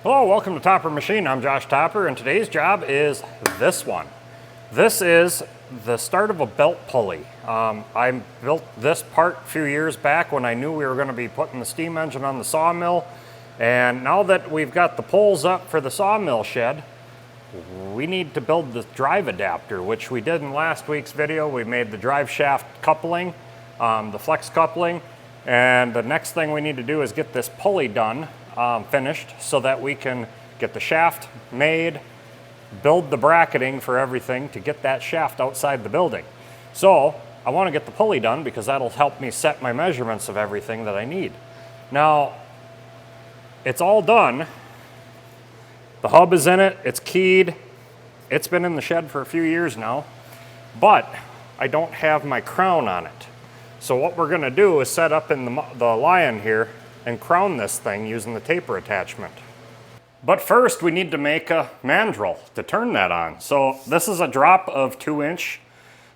Hello, welcome to Topper Machine. I'm Josh Topper, and today's job is this one. This is the start of a belt pulley. I built this part a few years back when I knew we were going to be putting the steam engine on the sawmill. And now that we've got the poles up for the sawmill shed, we need to build the drive adapter, which we did in last week's video. We made the drive shaft coupling, the flex coupling, and the next thing we need to do is get this pulley done, finished, so that we can get the shaft made, build the bracketing for everything to get that shaft outside the building. So I want to get the pulley done because that'll help me set my measurements of everything that I need. Now, it's all done. The hub is in it, it's keyed. It's been in the shed for a few years now, but I don't have my crown on it. So what we're gonna do is set up in the Lion here and crown this thing using the taper attachment. But first we need to make a mandrel to turn that on. So this is a drop of 2-inch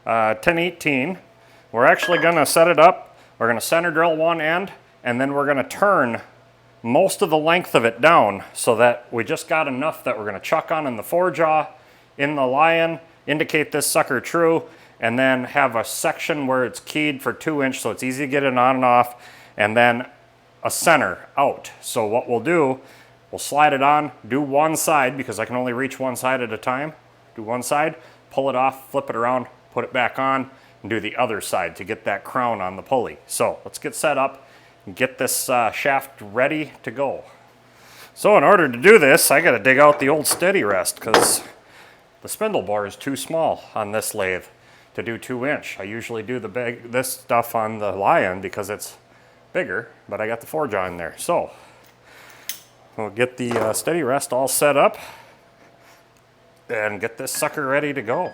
1018. We're actually gonna set it up. We're gonna center drill one end, and then we're gonna turn most of the length of it down so that we just got enough that we're gonna chuck on in the forejaw, in the Lion, indicate this sucker true, and then have a section where it's keyed for 2-inch so it's easy to get it on and off, and then a center out. So what we'll do, we'll slide it on, do one side because I can only reach one side at a time. Do one side, pull it off, flip it around, put it back on, and do the other side to get that crown on the pulley. So let's get set up and get this shaft ready to go. So in order to do this, I gotta dig out the old steady rest because the spindle bore is too small on this lathe to do 2-inch. I usually do this stuff on the Lion because it's bigger, but I got the forejaw in there. So we'll get the steady rest all set up and get this sucker ready to go.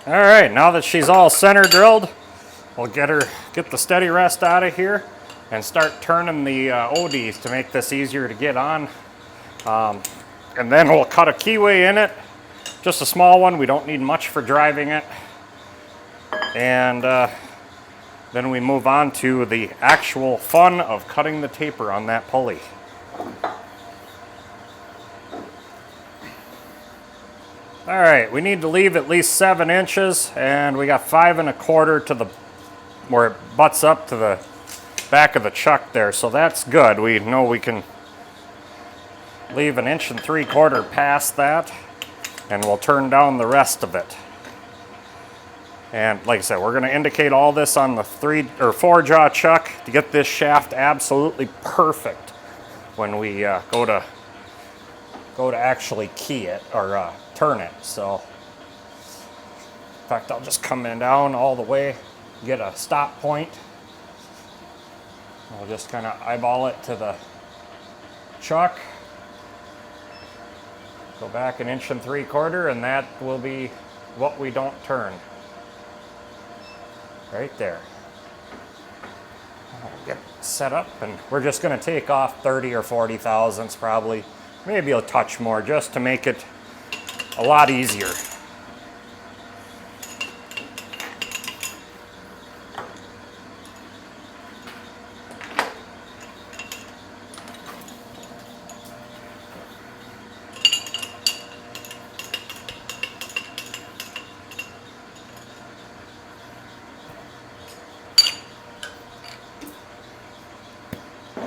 All right, now that she's all center drilled, we'll get the steady rest out of here and start turning the ODs to make this easier to get on. And then we'll cut a keyway in it, just a small one. We don't need much for driving it. And then we move on to the actual fun of cutting the taper on that pulley. All right, we need to leave at least 7 inches, and we got 5 1/4 to the where it butts up to the back of the chuck there, so that's good. We know we can leave 1 3/4 past that, and we'll turn down the rest of it. And like I said, we're going to indicate all this on the 3 or 4 jaw chuck to get this shaft absolutely perfect when we go to actually key it or turn it. So in fact, I'll just come in down all the way, get a stop point. We'll just kind of eyeball it to the chuck. Go back 1 3/4 inches, and that will be what we don't turn. Right there. I'll get set up, and we're just going to take off 30 or 40 thousandths probably, maybe a touch more, just to make it a lot easier.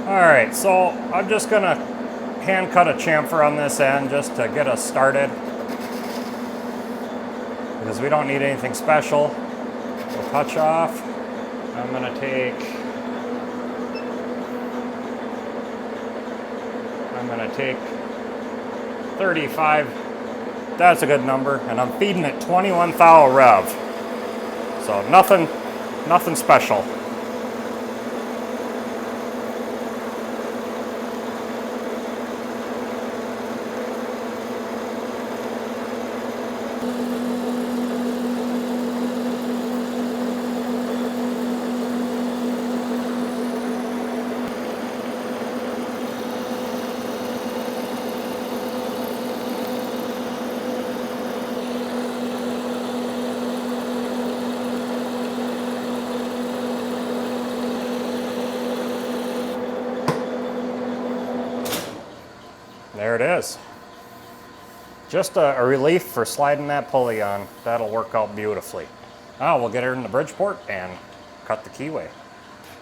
Alright, so I'm just going to hand cut a chamfer on this end just to get us started, because we don't need anything special. We'll touch off. I'm going to take 35. That's a good number, and I'm feeding it 21 thou rev. So nothing special. There it is. Just a relief for sliding that pulley on. That'll work out beautifully. Now we'll get her in the Bridgeport and cut the keyway.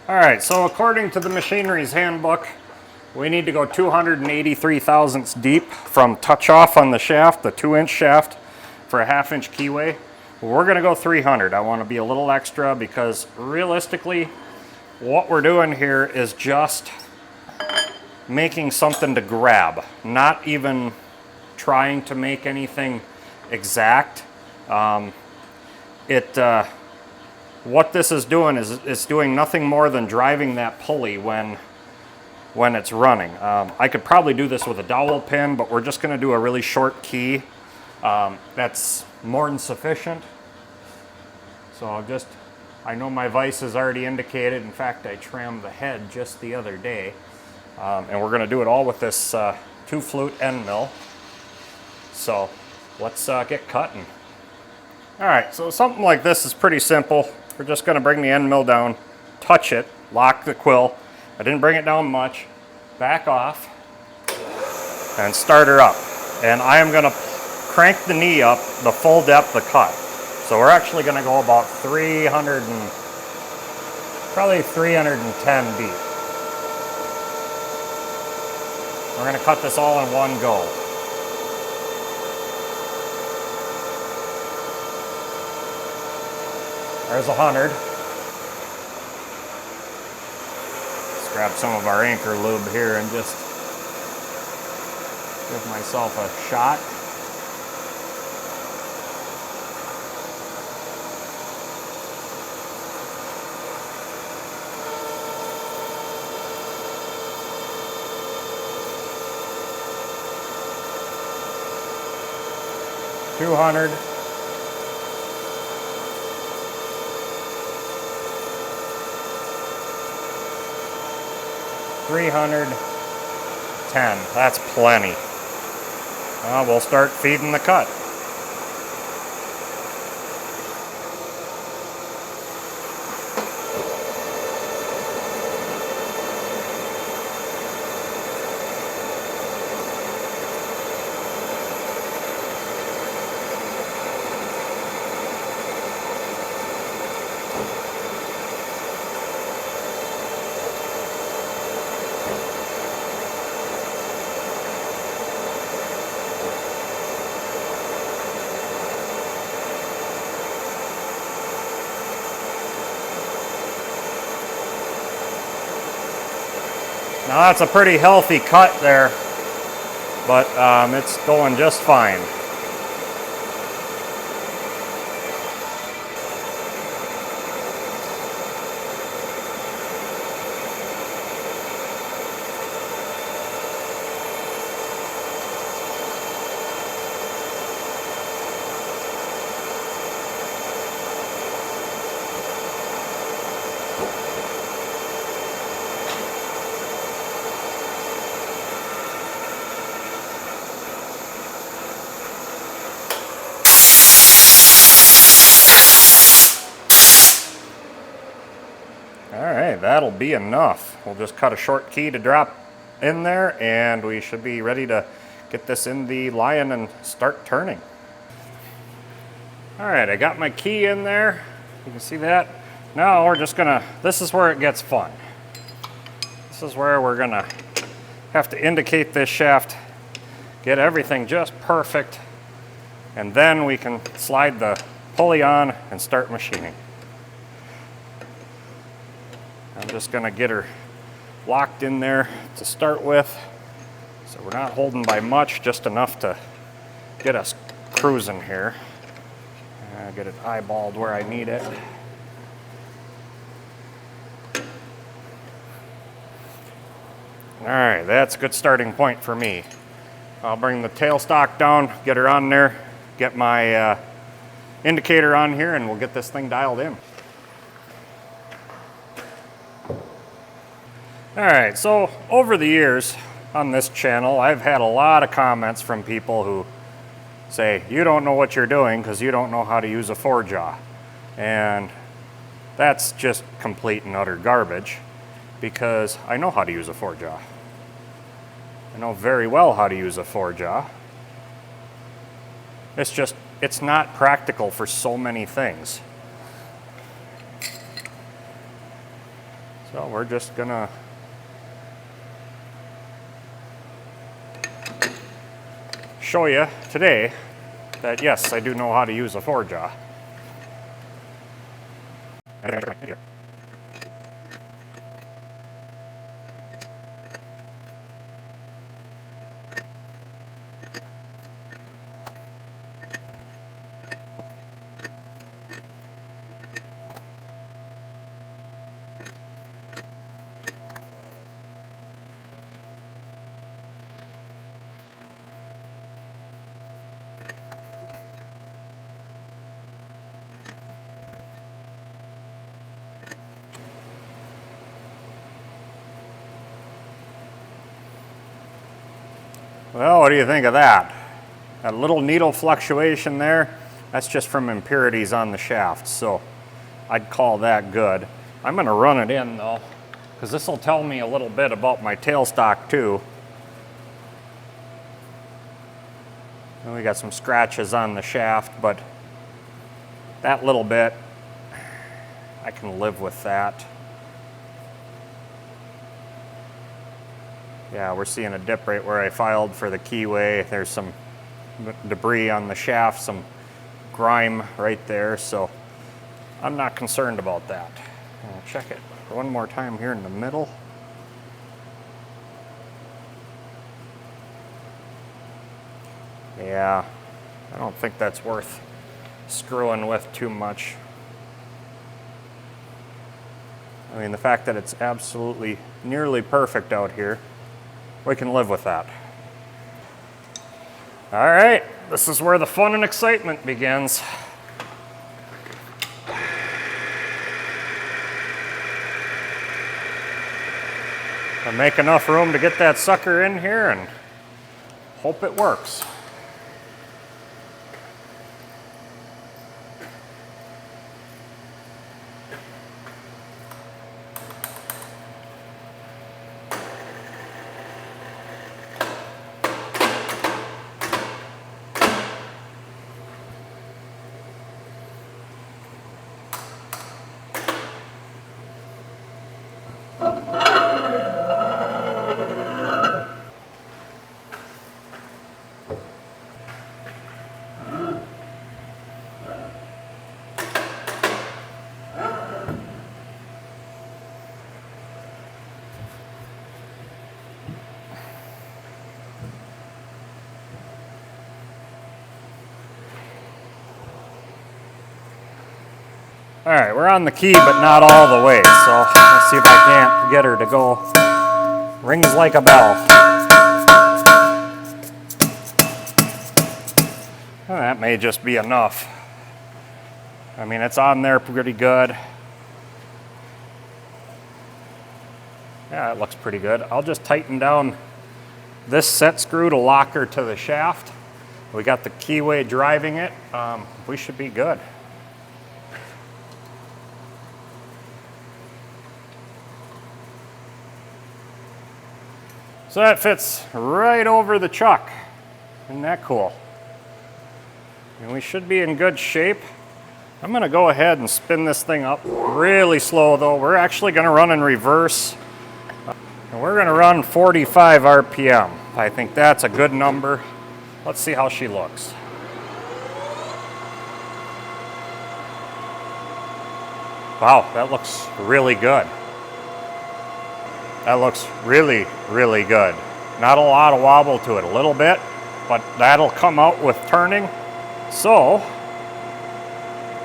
All right, so according to the machinery's handbook, we need to go 283 thousandths deep from touch off on the shaft, the 2-inch shaft, for a 1/2 inch keyway. We're gonna go 300. I wanna be a little extra because realistically, what we're doing here is just making something to grab, not even trying to make anything exact. What this is doing is it's doing nothing more than driving that pulley when it's running. I could probably do this with a dowel pin, but we're just going to do a really short key. That's more than sufficient. So I know my vise is already indicated. In fact, I trimmed the head just the other day. And we're going to do it all with this 2-flute end mill. So let's get cutting. All right, so something like this is pretty simple. We're just going to bring the end mill down, touch it, lock the quill. I didn't bring it down much. Back off and start her up. And I am going to crank the knee up the full depth of cut. So we're actually going to go about probably 310 deep. We're going to cut this all in one go. There's 100. Let's grab some of our anchor lube here and just give myself a shot. $200. $310. That's plenty. We'll start feeding the cut. Now that's a pretty healthy cut there, but it's going just fine. Alright, that'll be enough. We'll just cut a short key to drop in there and we should be ready to get this in the Lion and start turning. Alright, I got my key in there. You can see that. Now we're just gonna, this is where it gets fun. This is where we're gonna have to indicate this shaft, get everything just perfect, and then we can slide the pulley on and start machining. I'm just going to get her locked in there to start with, so we're not holding by much, just enough to get us cruising here. Get it eyeballed where I need it. Alright, that's a good starting point for me. I'll bring the tailstock down, get her on there, get my indicator on here, and we'll get this thing dialed in. Alright, so over the years on this channel, I've had a lot of comments from people who say, you don't know what you're doing because you don't know how to use a 4-jaw. And that's just complete and utter garbage, because I know how to use a 4-jaw. I know very well how to use a 4-jaw. It's just, it's not practical for so many things. So we're just gonna show you today that yes, I do know how to use a 4-jaw. Well, what do you think of that? That little needle fluctuation there, that's just from impurities on the shaft, so I'd call that good. I'm going to run it in though, because this will tell me a little bit about my tailstock too. And we got some scratches on the shaft, but that little bit, I can live with that. Yeah, we're seeing a dip right where I filed for the keyway. There's some debris on the shaft, some grime right there, so I'm not concerned about that. I'll check it one more time here in the middle. Yeah, I don't think that's worth screwing with too much. I mean, the fact that it's absolutely nearly perfect out here, we can live with that. All right, this is where the fun and excitement begins. I make enough room to get that sucker in here and hope it works. All right, we're on the key, but not all the way. So let's see if I can't get her to go. Rings like a bell. Well, that may just be enough. I mean, it's on there pretty good. Yeah, it looks pretty good. I'll just tighten down this set screw to lock her to the shaft. We got the keyway driving it. We should be good. So that fits right over the chuck. Isn't that cool? And we should be in good shape. I'm gonna go ahead and spin this thing up really slow though. We're actually gonna run in reverse. And we're gonna run 45 RPM. I think that's a good number. Let's see how she looks. Wow, that looks really good. That looks really, really good. Not a lot of wobble to it, a little bit, but that'll come out with turning. So,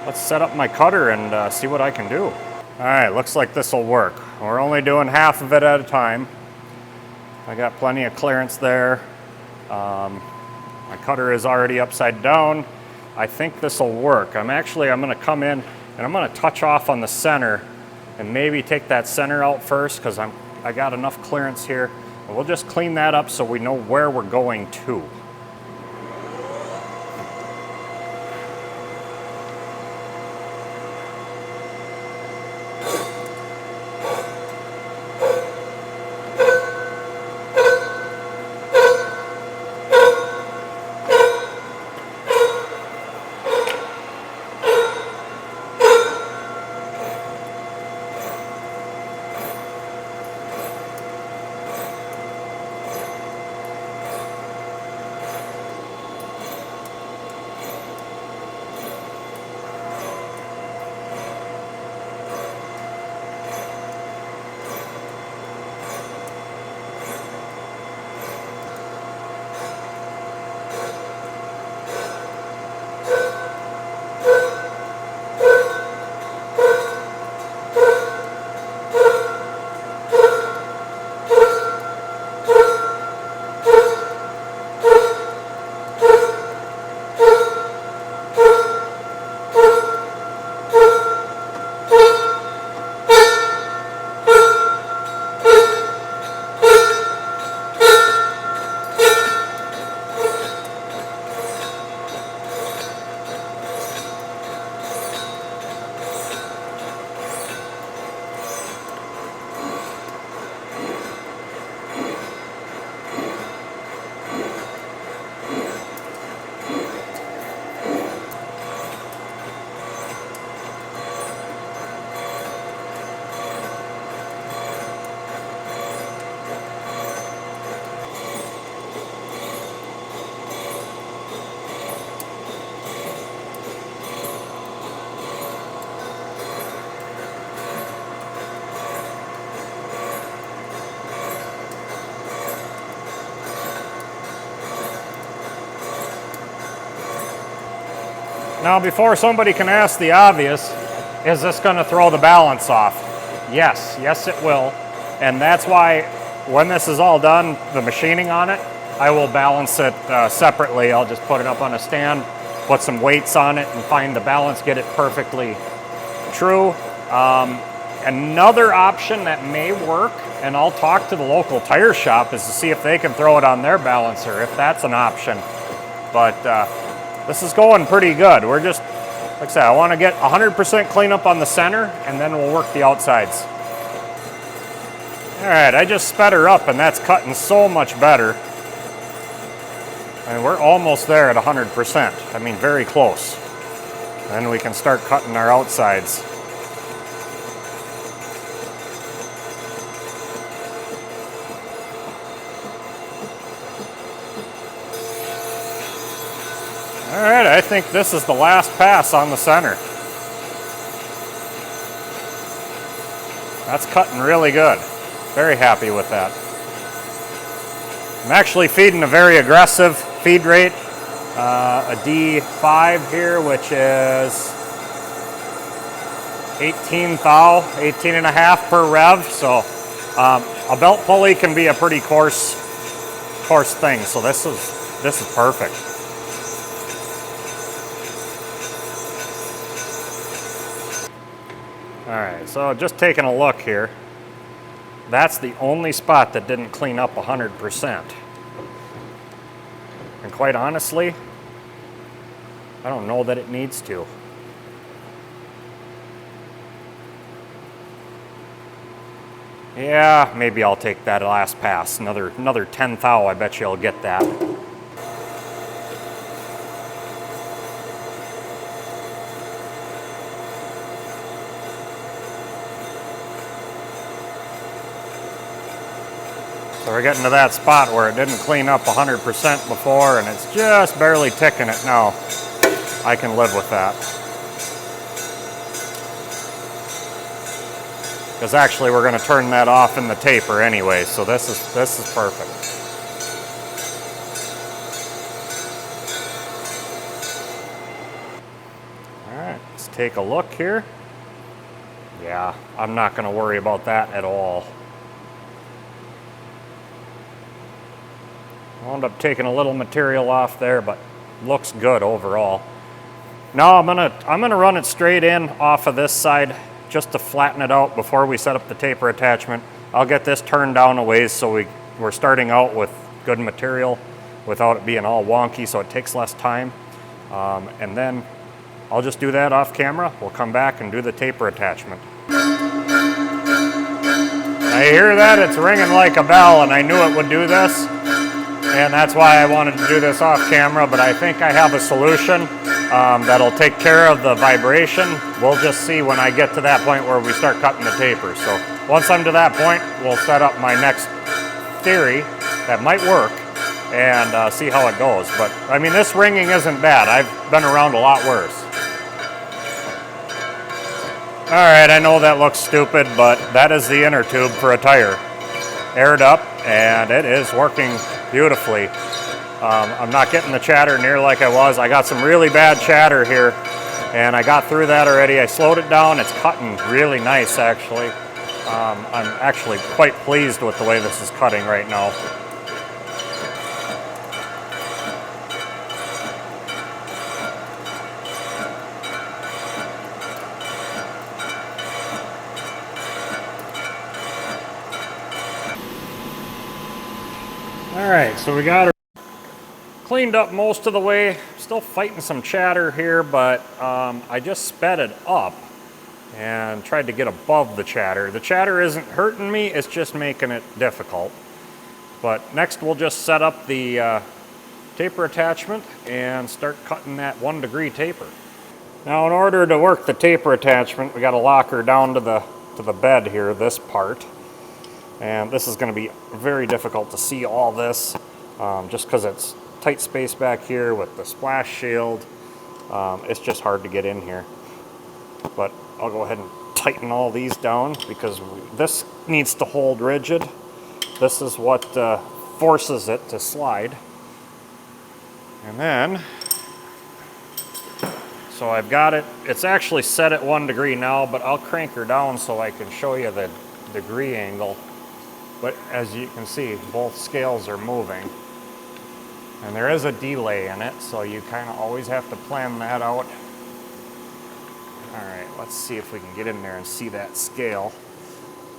let's set up my cutter and see what I can do. All right, looks like this will work. We're only doing half of it at a time. I got plenty of clearance there. My cutter is already upside down. I think this will work. I'm gonna come in and I'm gonna touch off on the center and maybe take that center out first because I got enough clearance here. And we'll just clean that up so we know where we're going to. Now, before somebody can ask the obvious, is this going to throw the balance off? Yes, yes it will. And that's why when this is all done, the machining on it, I will balance it separately. I'll just put it up on a stand, put some weights on it and find the balance, get it perfectly true. Another option that may work, and I'll talk to the local tire shop, is to see if they can throw it on their balancer, if that's an option. But this is going pretty good. We're just, like I said, I want to get 100% cleanup on the center, and then we'll work the outsides. All right, I just sped her up, and that's cutting so much better. And we're almost there at 100%. I mean, very close. Then we can start cutting our outsides. All right, I think this is the last pass on the center. That's cutting really good. Very happy with that. I'm actually feeding a very aggressive feed rate, a D5 here, which is 18 thou, 18 and a half per rev. So a belt pulley can be a pretty coarse thing. So this is perfect. All right, so just taking a look here. That's the only spot that didn't clean up 100%. And quite honestly, I don't know that it needs to. Yeah, maybe I'll take that last pass. Another 10 thou, I bet you I'll get that. So we're getting to that spot where it didn't clean up 100% before, and it's just barely ticking it now. I can live with that. Because actually we're going to turn that off in the taper anyway, so this is perfect. All right, let's take a look here. Yeah, I'm not going to worry about that at all. Wound up taking a little material off there, but looks good overall. Now I'm gonna run it straight in off of this side just to flatten it out before we set up the taper attachment. I'll get this turned down a ways so we're starting out with good material without it being all wonky, so it takes less time. And then I'll just do that off camera. We'll come back and do the taper attachment. I hear that? It's ringing like a bell, and I knew it would do this. And that's why I wanted to do this off camera, but I think I have a solution that'll take care of the vibration. We'll just see when I get to that point where we start cutting the taper. So once I'm to that point, we'll set up my next theory that might work and see how it goes. But I mean, this ringing isn't bad. I've been around a lot worse. All right, I know that looks stupid, but that is the inner tube for a tire. Aired up, and it is working beautifully. I'm not getting the chatter near like I was. I got some really bad chatter here, and I got through that already. I slowed it down. It's cutting really nice, actually. I'm actually quite pleased with the way this is cutting right now. All right, so we got her cleaned up most of the way. Still fighting some chatter here, but I just sped it up and tried to get above the chatter. The chatter isn't hurting me, it's just making it difficult. But next we'll just set up the taper attachment and start cutting that 1 degree taper. Now in order to work the taper attachment, we got to lock her down to the bed here, this part. And this is going to be very difficult to see all this just because it's tight space back here with the splash shield. It's just hard to get in here. But I'll go ahead and tighten all these down because this needs to hold rigid. This is what forces it to slide. And then, so I've got it, it's actually set at 1 degree now, but I'll crank her down so I can show you the degree angle. But as you can see, both scales are moving. And there is a delay in it, so you kind of always have to plan that out. All right, let's see if we can get in there and see that scale.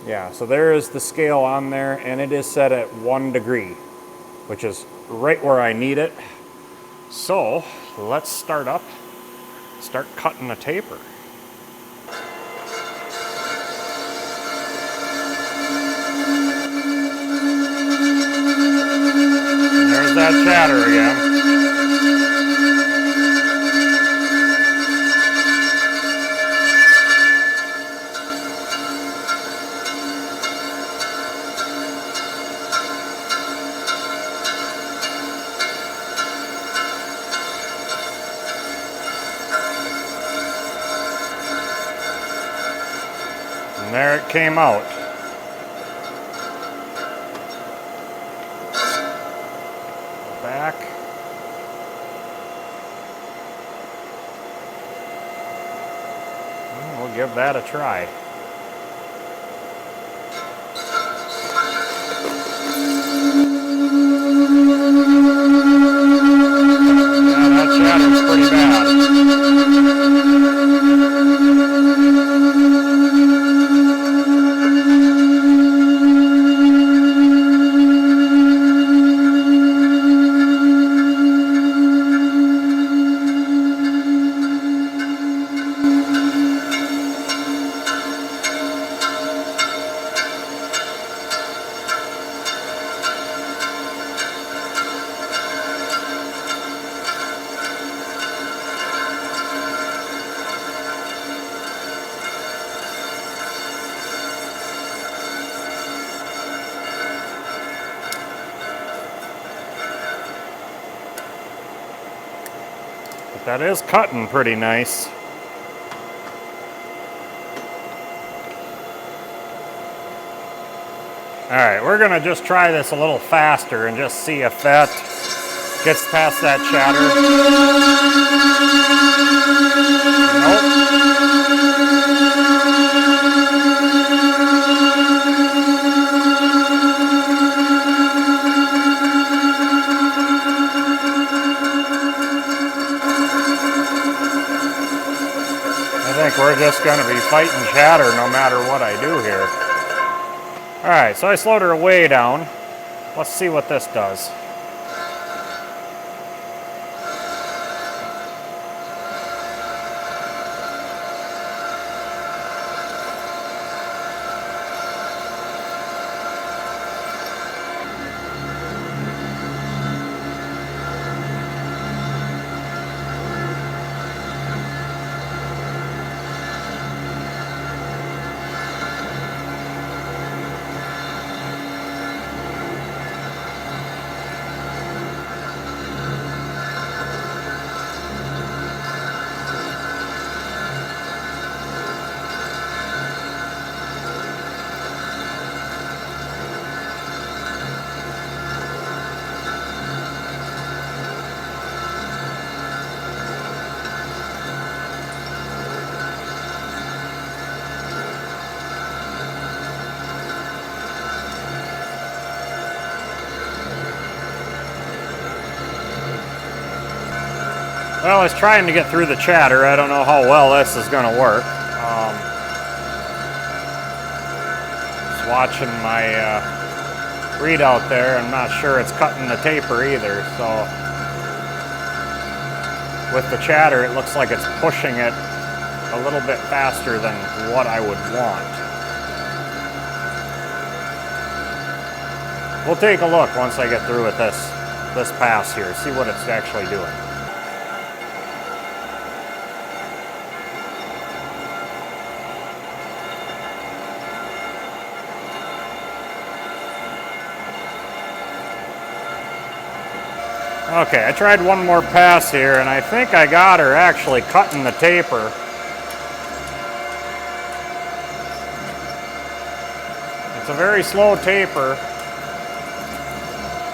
Yeah, so there is the scale on there, and it is set at 1 degree, which is right where I need it. So let's start cutting the taper. There's that chatter again. And there it came out. Back. give that a try. Yeah, that chatter's pretty bad. That is cutting pretty nice. All right, we're gonna just try this a little faster and just see if that gets past that chatter. I think we're just going to be fighting chatter no matter what I do here. All right, so I slowed her way down. Let's see what this does. Well, I was trying to get through the chatter. I don't know how well this is going to work. Just watching my readout there. I'm not sure it's cutting the taper either. So with the chatter, it looks like it's pushing it a little bit faster than what I would want. We'll take a look once I get through with this pass here, see what it's actually doing. Okay, I tried one more pass here, and I think I got her actually cutting the taper. It's a very slow taper.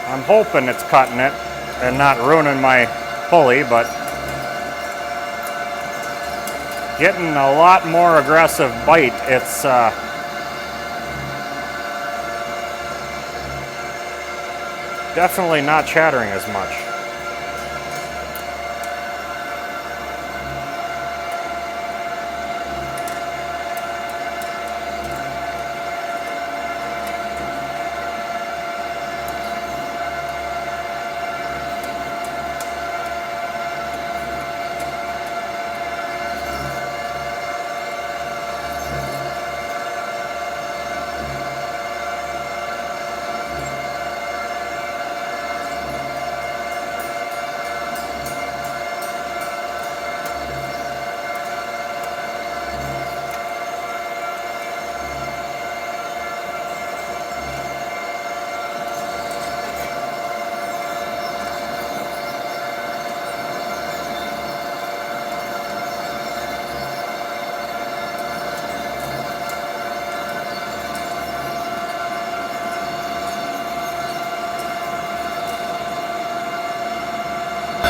I'm hoping it's cutting it and not ruining my pulley, but getting a lot more aggressive bite. It's definitely not chattering as much.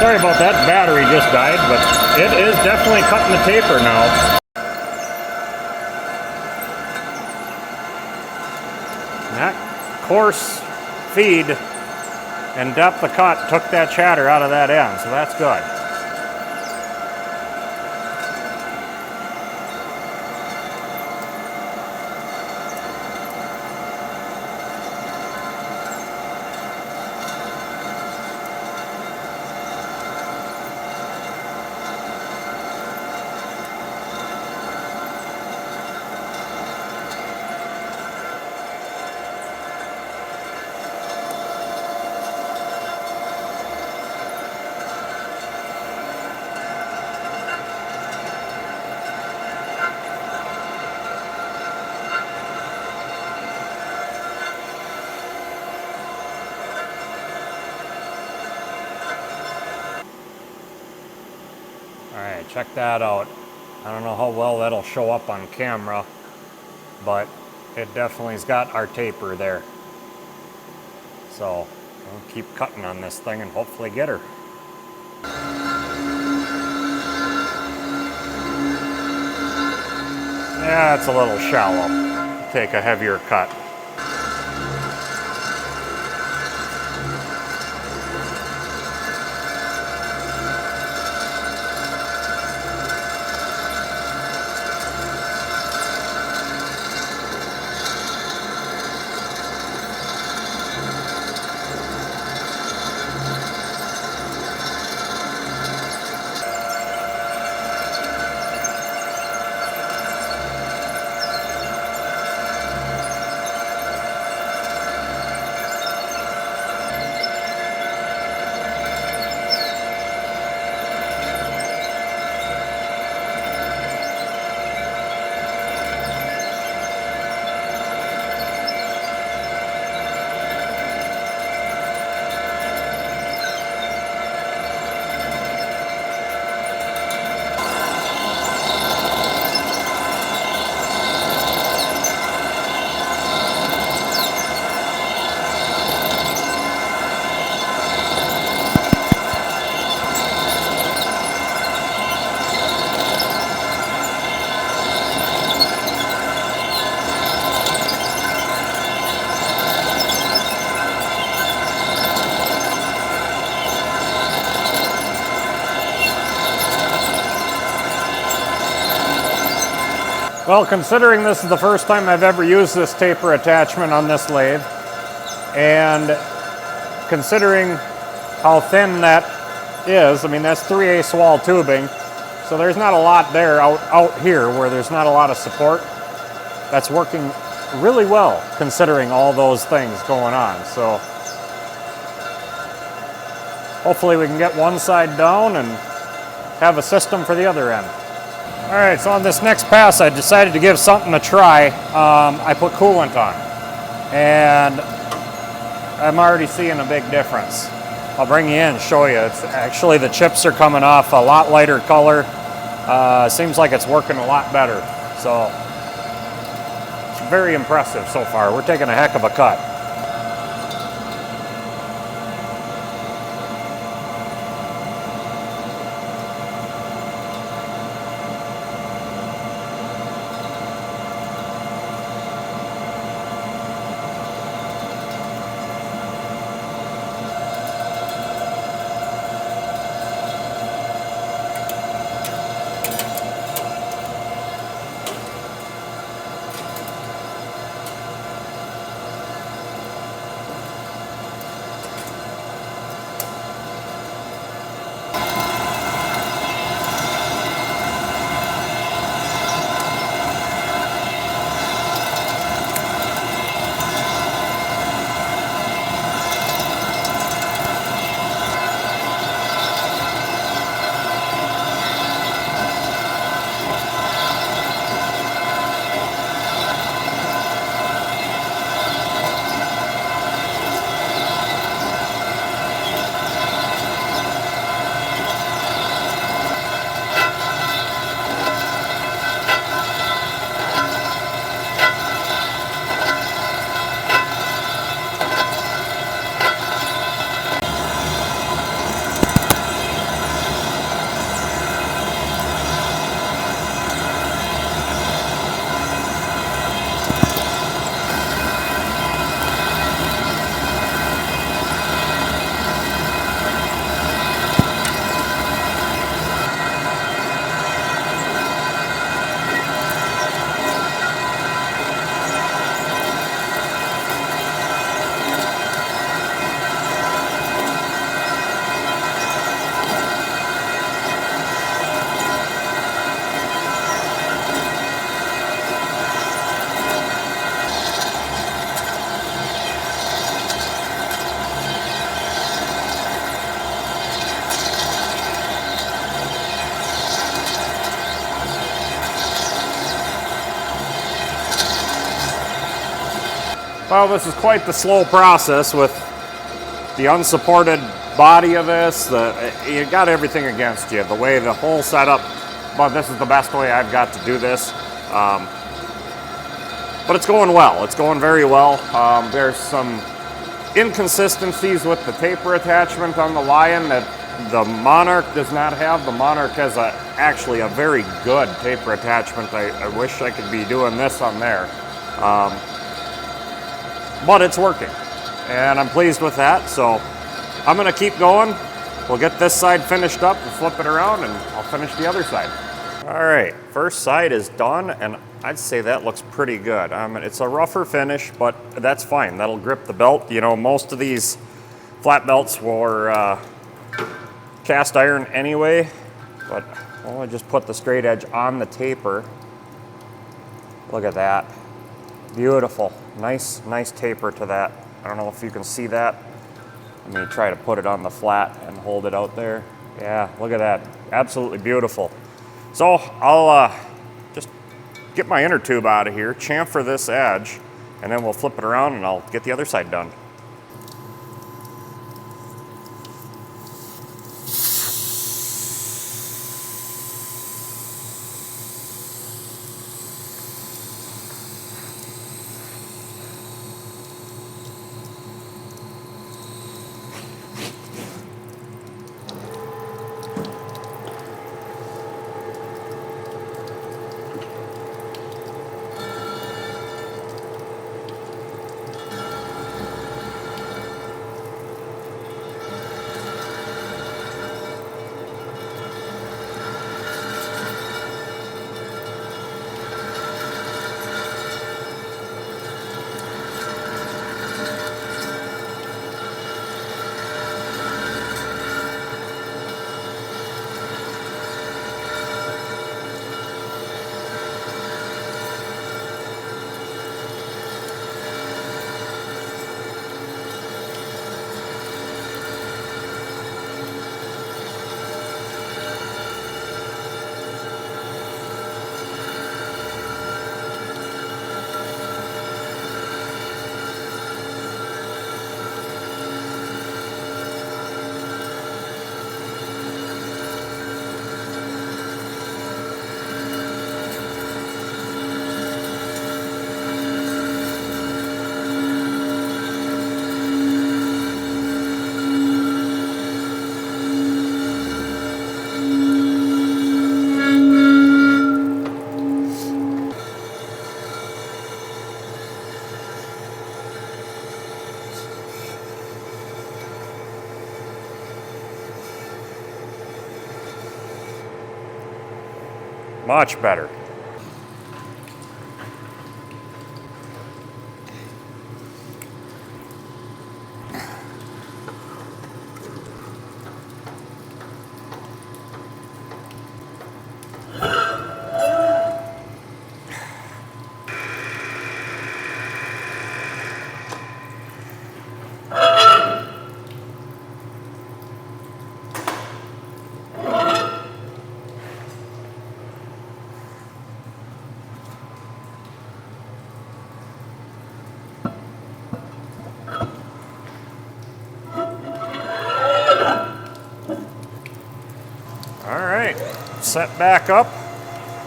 Sorry about that, battery just died, but it is definitely cutting the taper now. And that coarse feed and depth of cut took that chatter out of that end, so that's good. Alright, check that out. I don't know how well that'll show up on camera, but it definitely's got our taper there. So we'll keep cutting on this thing and hopefully get her. Yeah, it's a little shallow. Take a heavier cut. Well, considering this is the first time I've ever used this taper attachment on this lathe, and considering how thin that is, I mean, that's 3/8 wall tubing, so there's not a lot there out here where there's not a lot of support. That's working really well considering all those things going on. So hopefully we can get one side down and have a system for the other end. All right, so on this next pass, I decided to give something a try. I put coolant on, and I'm already seeing a big difference. I'll bring you in and show you. It's actually, the chips are coming off a lot lighter color. Seems like it's working a lot better. So it's very impressive so far. We're taking a heck of a cut. Well, this is quite the slow process with the unsupported body of this. You got everything against you. The way the whole setup, but this is the best way I've got to do this. But it's going well. It's going very well. There's some inconsistencies with the taper attachment on the Lion that the Monarch does not have. The Monarch has actually a very good taper attachment. I wish I could be doing this on there. But it's working, and I'm pleased with that. So I'm gonna keep going. We'll get this side finished up and flip it around, and I'll finish the other side. All right, first side is done, and I'd say that looks pretty good. It's a rougher finish, but that's fine. That'll grip the belt. You know, most of these flat belts were cast iron anyway, but I just put the straight edge on the taper. Look at that. Beautiful. Nice taper to that. I don't know if you can see that. Let me try to put it on the flat and hold it out there. Yeah, look at that. Absolutely beautiful. So I'll just get my inner tube out of here, chamfer this edge, and then we'll flip it around and I'll get the other side done. Much better. Set back up.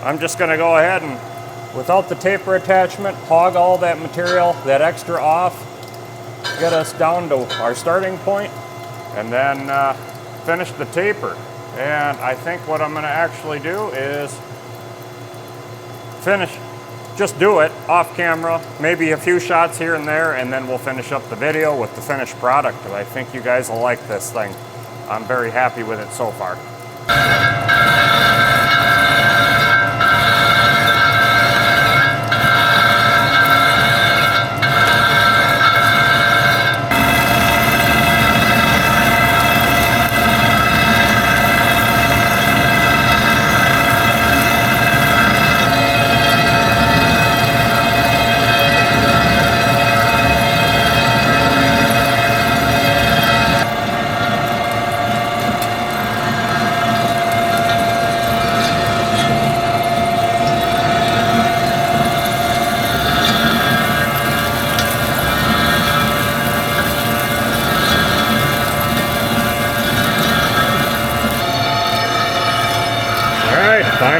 I'm just going to go ahead and, without the taper attachment, hog all that material, that extra off, get us down to our starting point, and then finish the taper. And I think what I'm going to actually do is just do it off camera, maybe a few shots here and there, and then we'll finish up the video with the finished product. I think you guys will like this thing. I'm very happy with it so far.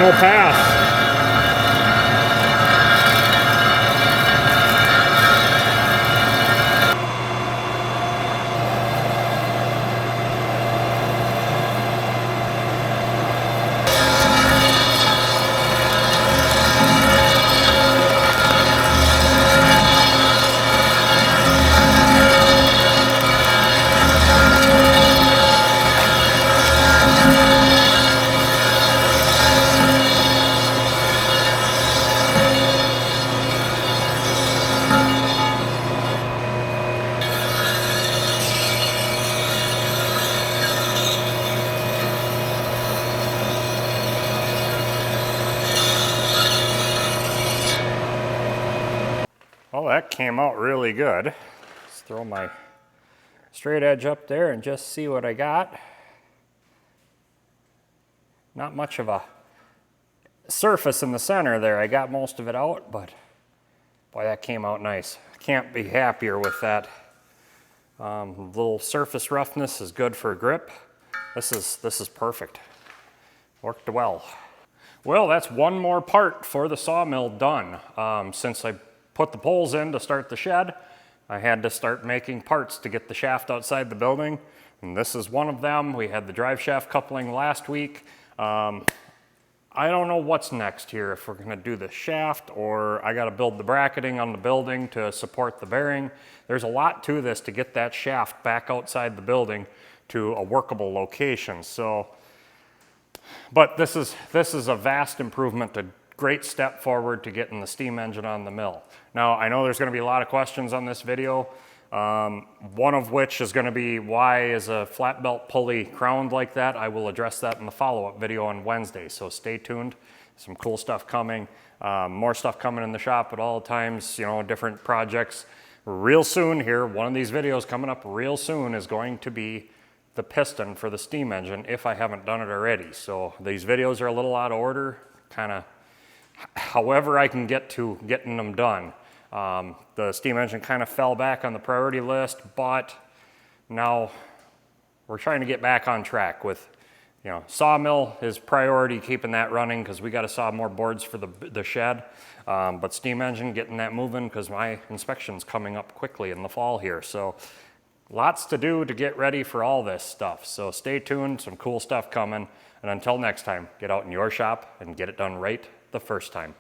no pass. Well, that came out really good. Let's throw my straight edge up there and just see what I got. Not much of a surface in the center there. I got most of it out, but boy, that came out nice. Can't be happier with that. Little surface roughness is good for grip. This is perfect. Worked well. Well, that's one more part for the sawmill done. Since I put the poles in to start the shed, I had to start making parts to get the shaft outside the building, and this is one of them. We had the drive shaft coupling last week. I don't know what's next here, if we're gonna do the shaft or I gotta build the bracketing on the building to support the bearing. There's a lot to this to get that shaft back outside the building to a workable location. So, but this is a vast improvement, a great step forward to getting the steam engine on the mill. Now, I know there's gonna be a lot of questions on this video, one of which is gonna be, why is a flat belt pulley crowned like that? I will address that in the follow-up video on Wednesday, so stay tuned. Some cool stuff coming, more stuff coming in the shop at all times, you know, different projects. Real soon here, one of these videos coming up real soon is going to be the piston for the steam engine, if I haven't done it already. So these videos are a little out of order, kind of however I can get to getting them done. The steam engine kind of fell back on the priority list, but now we're trying to get back on track with, you know, sawmill is priority, keeping that running because we got to saw more boards for the shed. But steam engine, getting that moving because my inspection's coming up quickly in the fall here. So lots to do to get ready for all this stuff. So stay tuned, some cool stuff coming. And until next time, get out in your shop and get it done right the first time.